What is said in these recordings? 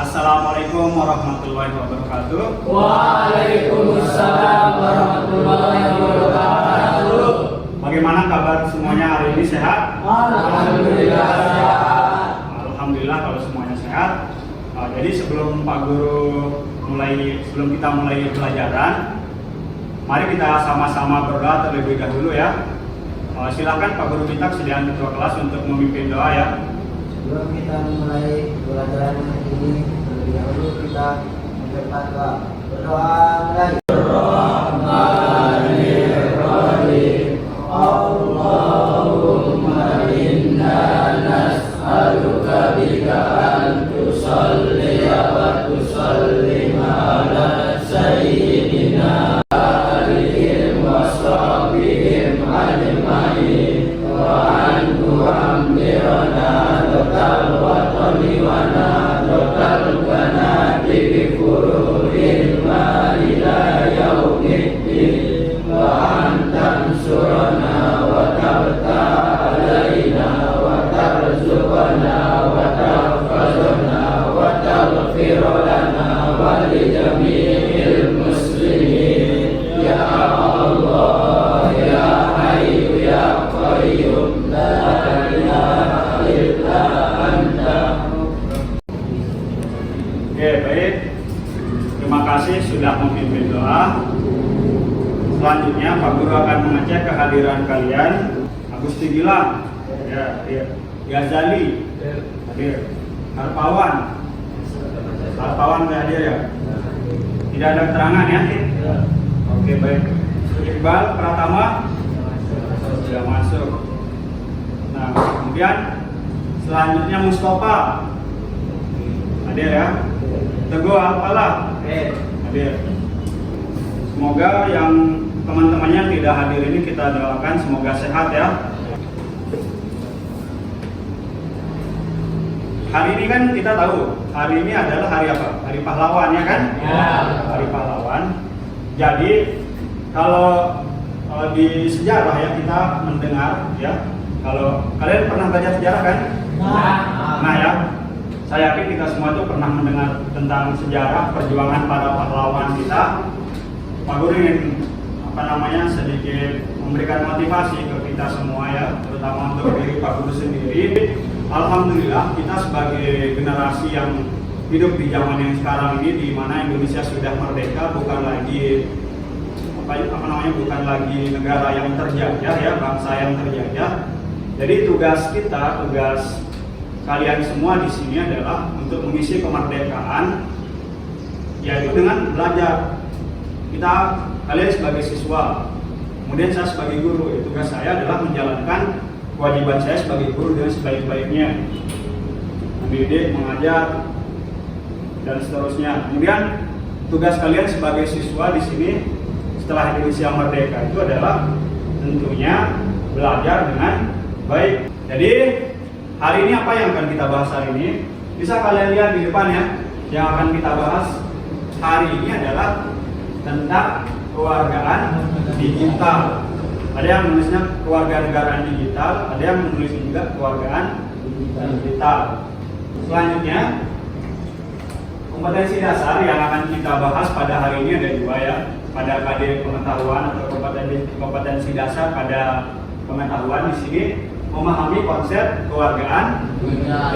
Assalamualaikum warahmatullahi wabarakatuh. Waalaikumsalam warahmatullahi wabarakatuh. Bagaimana kabar semuanya hari ini, sehat? Alhamdulillah sehat. Alhamdulillah kalau semuanya sehat. Jadi sebelum kita mulai pelajaran, mari kita sama-sama berdoa terlebih dahulu ya. Silakan Pak Guru Bintang sediaan ketua kelas untuk memimpin doa ya. Sebelum kita mulai pelajaran ini, terlebih dahulu kita mengucapkan doa. Berdoa mulai. Allahumma inna nas'aluka bika an tusalli wa tusallim ala sayyidina alihim wa sahbihim ajma'in wa an tuhammirana dokal watani wa dokal ganati bi furuhin ma ila yaumiddin wa an tansurana wa tabta alaina wa tarzuqana wa tahfazna wa taghfir lana wa li jami'il muslimin ya Allah ya Hayyu ya Qayyum la ilaha illa anta. Oke, baik. Terima kasih sudah memimpin doa. Selanjutnya Pak Guru akan mengecek kehadiran kalian. Agusti Gilang, ya, Ghazali, hadir. Harpawan nggak hadir ya? Tidak ada keterangan ya? Oke, baik. Iqbal Pratama sudah masuk. Nah, kemudian selanjutnya Mustafa hadir ya. Teguh Alpala hadir. Semoga yang teman-temannya tidak hadir ini kita doakan semoga sehat ya. Hari ini kan kita tahu, hari ini adalah hari apa? Hari pahlawan ya kan? Ya. Hari pahlawan. Jadi kalau di sejarah ya kita mendengar ya. Kalau kalian pernah belajar sejarah kan? Nah ya, saya yakin kita semua itu pernah mendengar tentang sejarah perjuangan para pahlawan kita. Pak Guru ingin sedikit memberikan motivasi ke kita semua ya, terutama untuk diri Pak Guru sendiri. Alhamdulillah kita sebagai generasi yang hidup di zaman yang sekarang ini, di mana Indonesia sudah merdeka, bukan lagi bukan lagi negara yang terjajah ya, bangsa yang terjajah. Jadi tugas kalian semua di sini adalah untuk mengisi kemerdekaan, yaitu dengan belajar. Kalian sebagai siswa, kemudian saya sebagai guru, tugas saya adalah menjalankan kewajiban saya sebagai guru dengan sebaik-baiknya, mendidik, mengajar, dan seterusnya. Kemudian tugas kalian sebagai siswa di sini setelah Indonesia merdeka itu adalah tentunya belajar dengan baik. Jadi hari ini apa yang akan kita bahas hari ini? Bisa kalian lihat di depan ya. Yang akan kita bahas hari ini adalah tentang kewargaan digital. Ada yang menulisnya kewarganegaraan digital, ada yang menulis juga kewargaan digital. Selanjutnya, kompetensi dasar yang akan kita bahas pada hari ini ada dua ya. Pada KD pengetahuan atau kompetensi dasar pada pengetahuan di sini memahami konsep kewargaan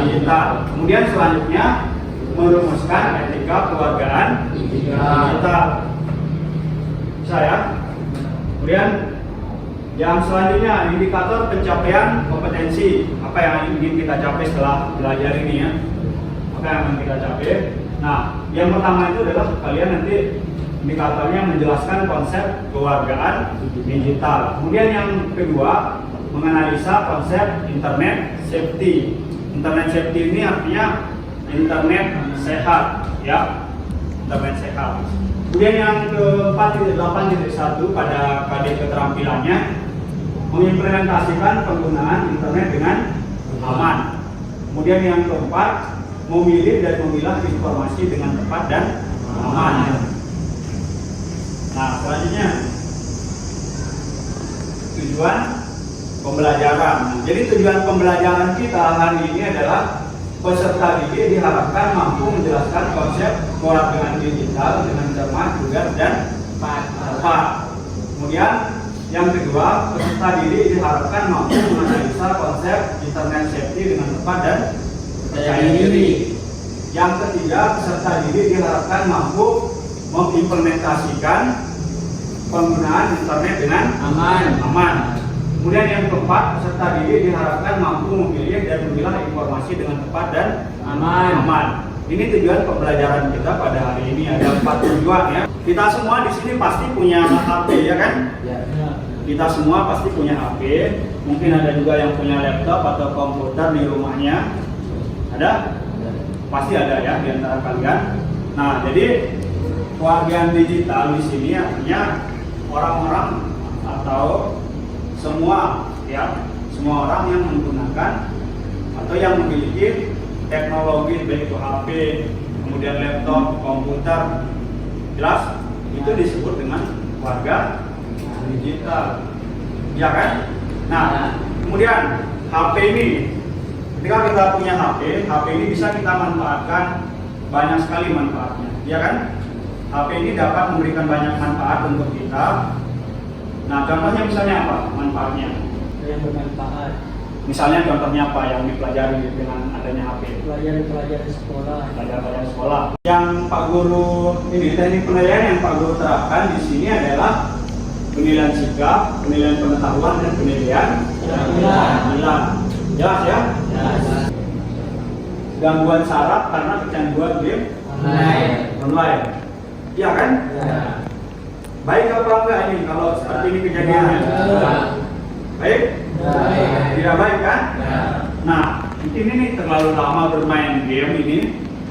digital. Kemudian selanjutnya merumuskan etika kewargaan digital. Bisa ya? Kemudian yang selanjutnya indikator pencapaian kompetensi. Apa yang ingin kita capai setelah belajar ini ya? Apa yang akan kita capai? Nah, yang pertama itu adalah kalian nanti indikatornya menjelaskan konsep kewargaan digital. Kemudian yang kedua menganalisa konsep internet safety. Internet safety ini artinya internet sehat ya, internet sehat. Kemudian yang keempat 8.1 pada KD keterampilannya mengimplementasikan penggunaan internet dengan aman. Kemudian yang keempat memilih dan memilah informasi dengan tepat dan aman. Nah, selanjutnya tujuan pembelajaran. Jadi tujuan pembelajaran kita hari ini adalah peserta didik diharapkan mampu menjelaskan konsep kewarganegaraan digital dengan cermat, lugas, dan tepat. Kemudian yang kedua, peserta didik diharapkan mampu menganalisa konsep internet safety dengan tepat dan percaya diri. Yang ketiga, peserta didik diharapkan mampu mengimplementasikan penggunaan internet dengan aman. Kemudian yang keempat, peserta didik diharapkan mampu memilih dan memilah informasi dengan tepat dan aman. Ini tujuan pembelajaran kita pada hari ini, ada 4 tujuan ya. Kita semua di sini pasti punya HP ya kan? Ya. Kita semua pasti punya HP. Mungkin ada juga yang punya laptop atau komputer di rumahnya. Ada? Pasti ada ya di antara kalian. Nah, jadi kewarganegaraan digital di sini artinya orang-orang atau semua orang yang menggunakan atau yang memiliki teknologi baik itu HP, kemudian laptop, komputer, jelas itu disebut dengan warga digital, ya kan? Nah, kemudian HP ini, ketika kita punya HP ini bisa kita manfaatkan banyak sekali manfaatnya, ya kan? HP ini dapat memberikan banyak manfaat untuk kita. Nah, contohnya misalnya apa manfaatnya? Yang bermanfaat. Misalnya contohnya apa yang dipelajari dengan adanya HP? Pelajaran sekolah. Pelajaran sekolah. Yang Pak Guru ini teknik penilaian yang Pak Guru terapkan di sini adalah penilaian sikap, penilaian pengetahuan, dan penilaian penampilan. Jelas ya? Jelas. Gangguan saraf karena kecanduan game online. Iya kan? Ya. Baik apa enggak ini kalau seperti ini kejadiannya? Baik? Tidak baik kan? Nah, mungkin ini terlalu lama bermain game ini,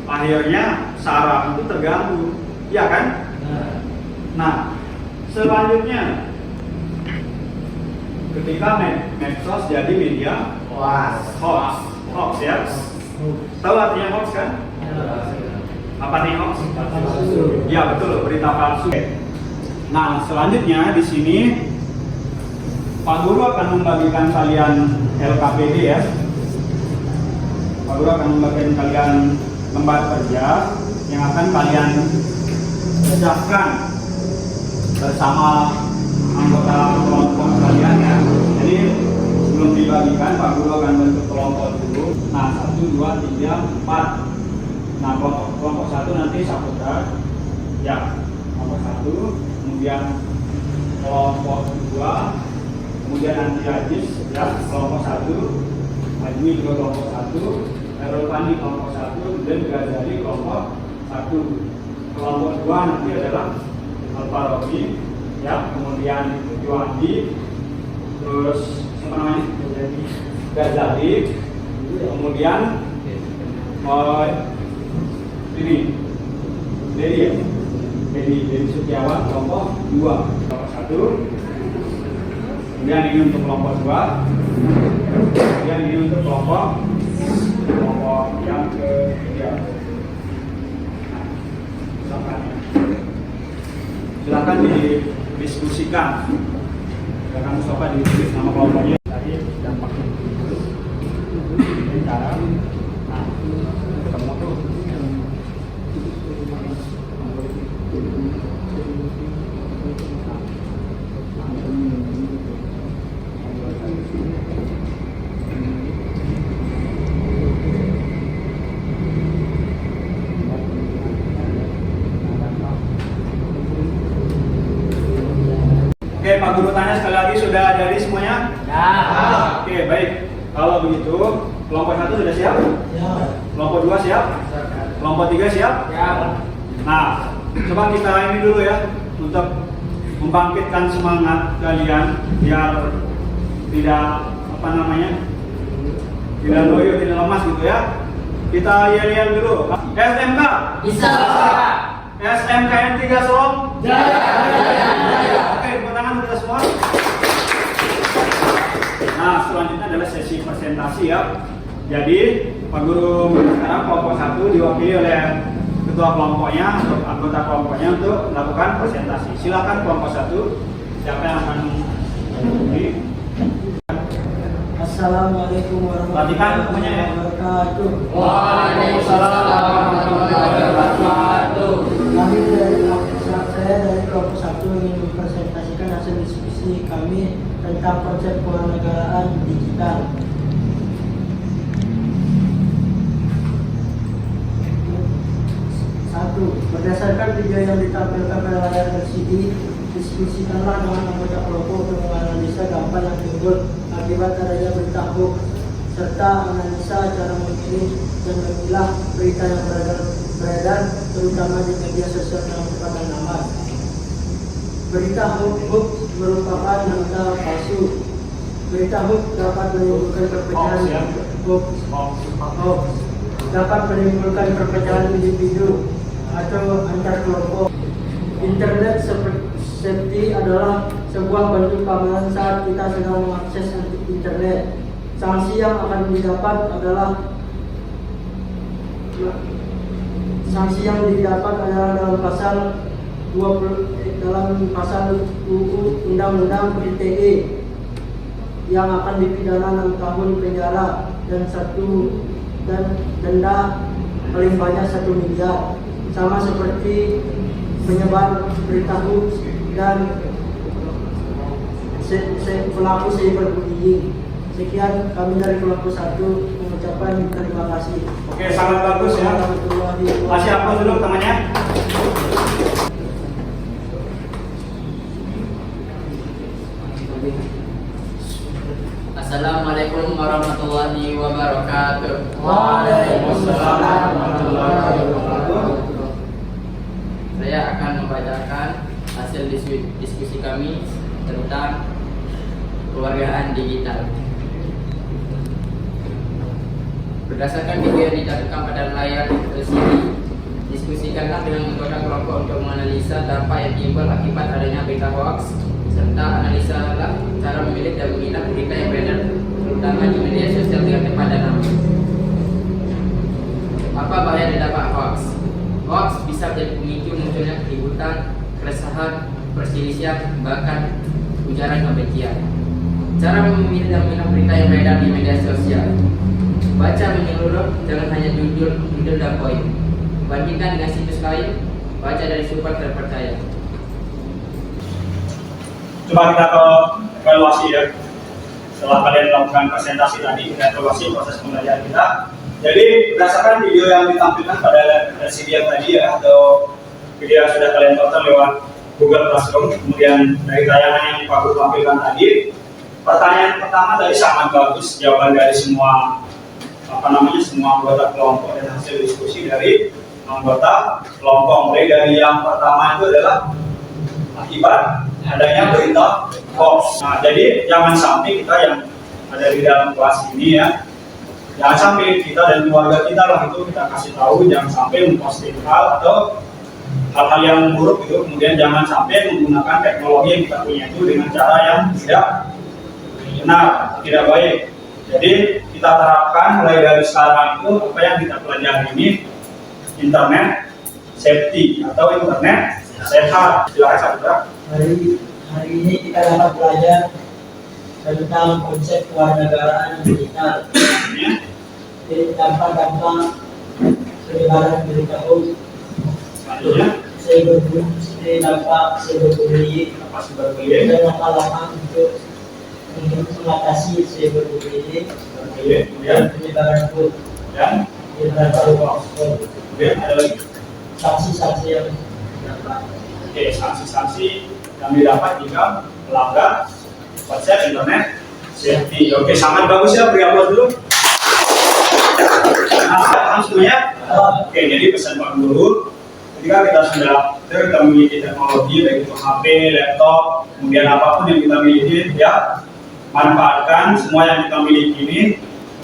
akhirnya saraf itu terganggu, iya kan? Nah, selanjutnya ketika medsos jadi media hoax ya. Tahu artinya hoax kan? Apa nih hoax? Ya betul, berita palsu. Nah, selanjutnya di sini Pak Guru akan membagikan kalian LKPD ya. Pak Guru akan membagikan kalian lembar kerja yang akan kalian kerjakan bersama anggota kelompok kalian ya. Jadi sebelum dibagikan Pak Guru akan bentuk kelompok dulu. Nah, 1, 2, 3, 4. Nah, kelompok 1 nanti Saputra ya, kelompok 1, kemudian kelompok 2, kemudian Anti Ajis ya, kelompok 1, Ajmi juga kelompok 1, Errol Pandi kelompok 1, dan Ghazali kelompok 1. Kelompok 2 nanti adalah Al-Farabi ya, kemudian Juwandi, terus siapa namanya? Ghazali, kemudian ini Dedi ya, Dedi Setiawan kelompok 2, kelompok 1. Kemudian ini untuk kelompok 2, kemudian ini untuk kelompok yang ketiga. Silakan didiskusikan. Silakan Mustafa ditulis nama kelompoknya tadi dampaknya. Ini cara. Nah, ketemu tuh. Oke, Pak Guru tanya sekali lagi, sudah jadi semuanya? Ya. Oke, baik. Kalau begitu, kelompok 1 sudah siap? Ya. Kelompok 2 siap? Kelompok 3 siap? Ya. Nah, coba kita ini dulu ya, untuk membangkitkan semangat kalian biar tidak tidak loyo, tidak lemas gitu ya. Kita yel-yel dulu. SMK. Bisa. SMKN 3 Solong. Jaya. Oke, tepuk tangan kita semua. Nah, selanjutnya adalah sesi presentasi ya. Jadi, Pak Guru sekarang kelompok 1 diwakili oleh ketua kelompoknya atau anggota kelompoknya untuk melakukan presentasi. Silakan kelompok 1. Siapa yang akan ini? Assalamualaikum Perhatikan semuanya ya. wabarakatuh. Waalaikumsalam warahmatullahi wabarakatuh. Kami saya dari kelompok 1 ingin mempresentasikan hasil diskusi kami tentang konsep kewarganegaraan digital. Satu, berdasarkan video yang ditampilkan pada layar LCD, diskusikanlah dengan anggota kelompok untuk menganalisa dampak yang timbul akibat adanya berita hoax serta analisa cara memilih dan memilah berita yang beredar terutama di media sosial dalam cepat dan lambat. Berita hoax merupakan berita palsu. Berita hoax dapat menimbulkan perpecahan dapat menimbulkan perpecahan individu atau antar kelompok. Internet safety adalah sebuah bentuk keamanan saat kita sedang mengakses internet. Sanksi yang akan didapat adalah dalam pasal 20 dalam pasal UU Undang-Undang ITE yang akan dipidana 6 tahun penjara dan denda paling banyak 1 miliar, sama seperti menyebar berita hoax dan pelaku cyberbullying. Sekian kami dari kelompok 1 mengucapkan terima kasih. Oke, sangat bagus ya. Masih apa dulu temannya? Assalamualaikum warahmatullahi wabarakatuh. Waalaikumsalam warahmatullahi wabarakatuh. Saya akan membacakan hasil diskusi kami tentang kewarganegaraan digital. Berdasarkan video yang ditampilkan pada layar LCD, diskusikanlah dengan anggota kelompok untuk menganalisa dampak yang timbul akibat adanya berita hoax serta analisa cara memilih dan memilah berita yang beredar terutama di media sosial dengan tepat dan aman. Apa bahaya dari dampak hoax? Hoax bisa menjadi pemicu munculnya keributan, keresahan, perselisihan, bahkan ujaran kebencian. Cara memilih dan memilah berita yang beredar di media sosial: baca menyeluruh, jangan hanya judul dan poin. Bandingkan dengan situs lain, baca dari sumber terpercaya. Coba kita ke evaluasi ya. Setelah kalian melakukan presentasi tadi, kita evaluasi proses pembelajaran kita. Jadi berdasarkan video yang ditampilkan pada LCD yang tadi ya, atau video yang sudah kalian tonton lewat Google Classroom, kemudian dari tayangan yang Pak Guru tampilkan tadi, pertanyaan pertama tadi sangat bagus, jawaban dari semua semua anggota kelompok dan hasil diskusi dari anggota kelompok. Mulai dari yang pertama itu adalah akibat adanya berita hoax. Nah, jadi jangan sampai kita yang ada di dalam kelas ini ya, jangan sampai kita dan keluarga kita lah itu kita kasih tahu, jangan sampai memposting hal atau hal-hal yang buruk itu, kemudian jangan sampai menggunakan teknologi yang kita punya itu dengan cara yang tidak benar, tidak baik. Jadi kita terapkan mulai dari sekarang itu apa yang kita pelajari ini internet safety atau internet sehat. Silakan Pak. Hari ini kita dapat belajar tentang konsep kewarganegaraan digital. Dampak penyebaran berita hoax, dampak cyberbullying, dan langkah-langkah untuk mengatasi cyberbullying dan penyebaran hoax. Kemudian ada lagi Sanksi-sanksi yang dapat. Oke, sanksi-sanksi yang didapat jika melanggar konsep internet safety. Oke, sangat bagus ya, beri aplaus dulu. Nah, semuanya. Oke, jadi pesan Pak Guru, ketika kita sudah memiliki teknologi baik itu HP, laptop, kemudian apapun yang kita miliki, ya manfaatkan semua yang kita miliki ini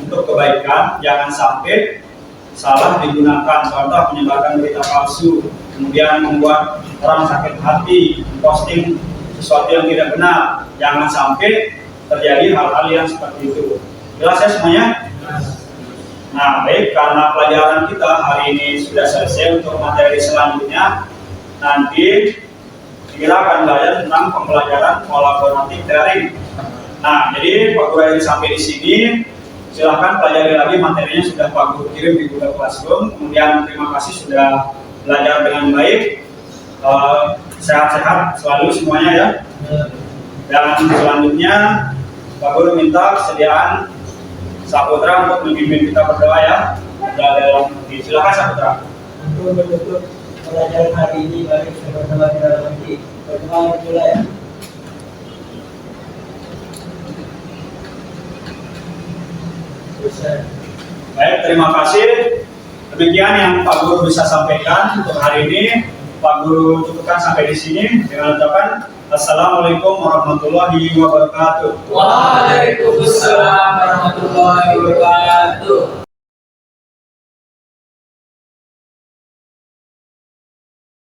untuk kebaikan. Jangan sampai salah digunakan, contoh menyebarkan berita palsu, kemudian membuat orang sakit hati, posting sesuatu yang tidak benar. Jangan sampai terjadi hal-hal yang seperti itu. Jelas ya semuanya? Nah, baik, karena pelajaran kita hari ini sudah selesai, untuk materi selanjutnya nanti kita akan belajar tentang pembelajaran kolaboratif daring. Nah, jadi Pak Guru yang sampai di sini, silahkan pelajari lagi materinya sudah Pak Guru kirim di Google Classroom. Kemudian terima kasih sudah belajar dengan baik. Sehat-sehat selalu semuanya ya. Dan selanjutnya Pak Guru minta kesediaan Saputra untuk membimbing kita berdoa ya. Dalam silakan Saputra. Untuk menutup pelajaran hari ini, mari kita berdoa di dalam hati. Berdoa pula ya. Baik, terima kasih. Demikian yang Pak Guru bisa sampaikan untuk hari ini. Pak Guru cukupkan sampai di sini dengan ucapan Assalamualaikum warahmatullahi wabarakatuh. Waalaikumsalam warahmatullahi wabarakatuh.